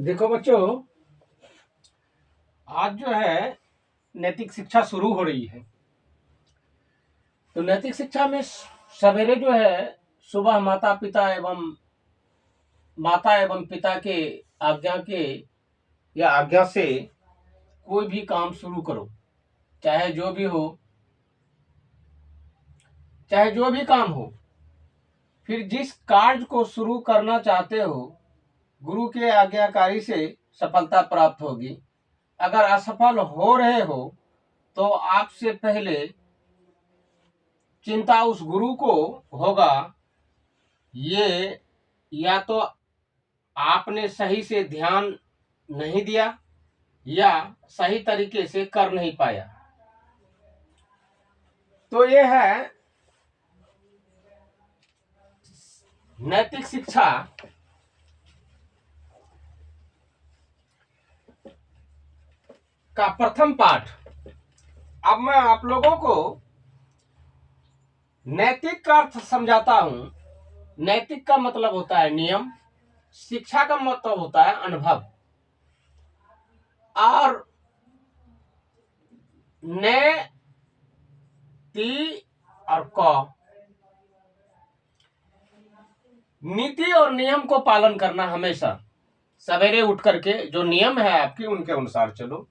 देखो बच्चों, आज जो है नैतिक शिक्षा शुरू हो रही है। तो नैतिक शिक्षा में सवेरे जो है सुबह माता एवं पिता के आज्ञा के या आज्ञा से कोई भी काम शुरू करो, चाहे जो भी हो, चाहे जो भी काम हो। फिर जिस कार्य को शुरू करना चाहते हो, गुरु के आज्ञाकारी से सफलता प्राप्त होगी। अगर असफल हो रहे हो तो आपसे पहले चिंता उस गुरु को होगा, ये या तो आपने सही से ध्यान नहीं दिया या सही तरीके से कर नहीं पाया। तो ये है नैतिक शिक्षा का प्रथम पाठ। अब मैं आप लोगों को नैतिक का अर्थ समझाता हूं। नैतिक का मतलब होता है नियम, शिक्षा का मतलब होता है अनुभव। और नैति और क, नीति और नियम को पालन करना। हमेशा सवेरे उठ करके जो नियम है आपके, उनके अनुसार चलो।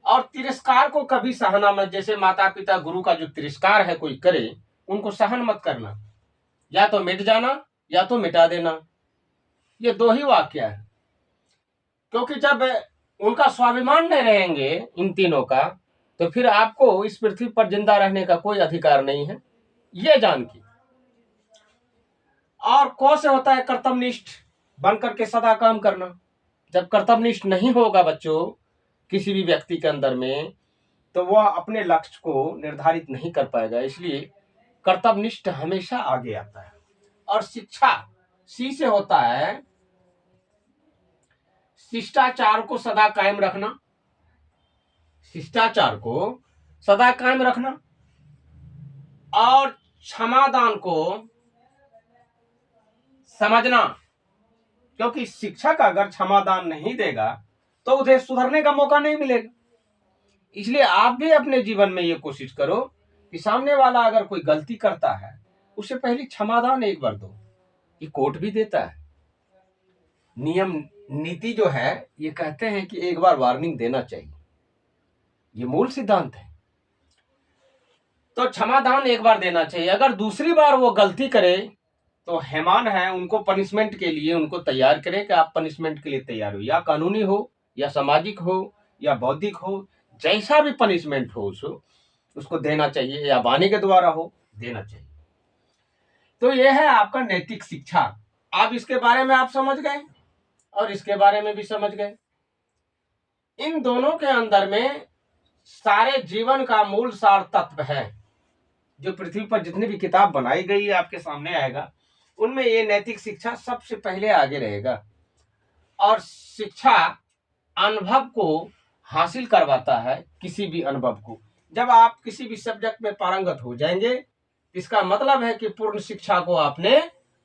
और तिरस्कार को कभी सहना मत। जैसे माता पिता गुरु का जो तिरस्कार है कोई करे, उनको सहन मत करना। या तो मिट जाना या तो मिटा देना। ये दो ही वाक्य है। क्योंकि जब उनका स्वाभिमान नहीं रहेंगे इन तीनों का, तो फिर आपको इस पृथ्वी पर जिंदा रहने का कोई अधिकार नहीं है, ये जान के। और कौ से होता है कर्तव्यनिष्ठ बन करके सदा काम करना। जब कर्तव्यनिष्ठ नहीं होगा बच्चों किसी भी व्यक्ति के अंदर में, तो वह अपने लक्ष्य को निर्धारित नहीं कर पाएगा। इसलिए कर्तव्यनिष्ठ हमेशा आगे आता है। और शिक्षा सी से होता है शिष्टाचार को सदा कायम रखना। शिष्टाचार को सदा कायम रखना और क्षमादान को समझना। क्योंकि शिक्षक अगर क्षमादान नहीं देगा तो उसे सुधरने का मौका नहीं मिलेगा। इसलिए आप भी अपने जीवन में ये कोशिश करो कि सामने वाला अगर कोई गलती करता है, उसे पहले क्षमादान एक बार दो। ये कोर्ट भी देता है। नियम नीति जो है ये कहते हैं कि एक बार वार्निंग देना चाहिए, ये मूल सिद्धांत है। तो क्षमादान एक बार देना चाहिए। अगर दूसरी बार वो गलती करे तो हैमान है, उनको पनिशमेंट के लिए उनको तैयार करें कि आप पनिशमेंट के लिए तैयार हो, या कानूनी हो या सामाजिक हो या बौद्धिक हो, जैसा भी पनिशमेंट हो उसको देना चाहिए, या वाणी के द्वारा हो देना चाहिए। तो यह है आपका नैतिक शिक्षा। आप इसके बारे में आप समझ गए और इसके बारे में भी समझ गए। इन दोनों के अंदर में सारे जीवन का मूल सार तत्व है। जो पृथ्वी पर जितनी भी किताब बनाई गई है आपके सामने आएगा, उनमें ये नैतिक शिक्षा सबसे पहले आगे रहेगा। और शिक्षा अनुभव को हासिल करवाता है, किसी भी अनुभव को। जब आप किसी भी सब्जेक्ट में पारंगत हो जाएंगे, इसका मतलब है कि पूर्ण शिक्षा को आपने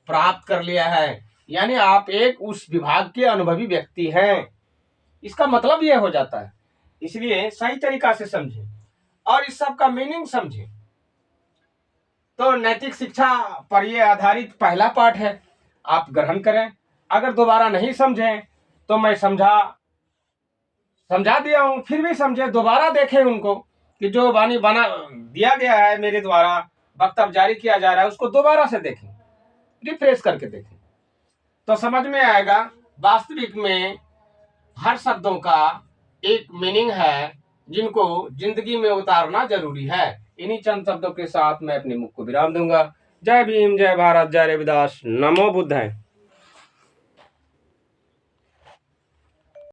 प्राप्त कर लिया है, यानी आप एक उस विभाग के अनुभवी व्यक्ति हैं। इसका मतलब यह हो जाता है। इसलिए सही तरीका से समझें और इस सब का मीनिंग समझें। तो नैतिक शिक्षा पर यह आधारित पहला पाठ है, आप ग्रहण करें। अगर दोबारा नहीं समझें तो मैं समझा दिया हूं, फिर भी समझे, दोबारा देखें उनको कि जो वाणी बना दिया गया है मेरे द्वारा, वक्तव्य जारी किया जा रहा है, उसको दोबारा से देखें, रिफ्रेश करके देखें, तो समझ में आएगा वास्तविक में हर शब्दों का एक मीनिंग है, जिनको जिंदगी में उतारना जरूरी है। इन्हीं चंद शब्दों के साथ मैं अपने मुख को विराम दूंगा। जय भीम, जय भारत, जय रविदास, नमो बुद्धाय।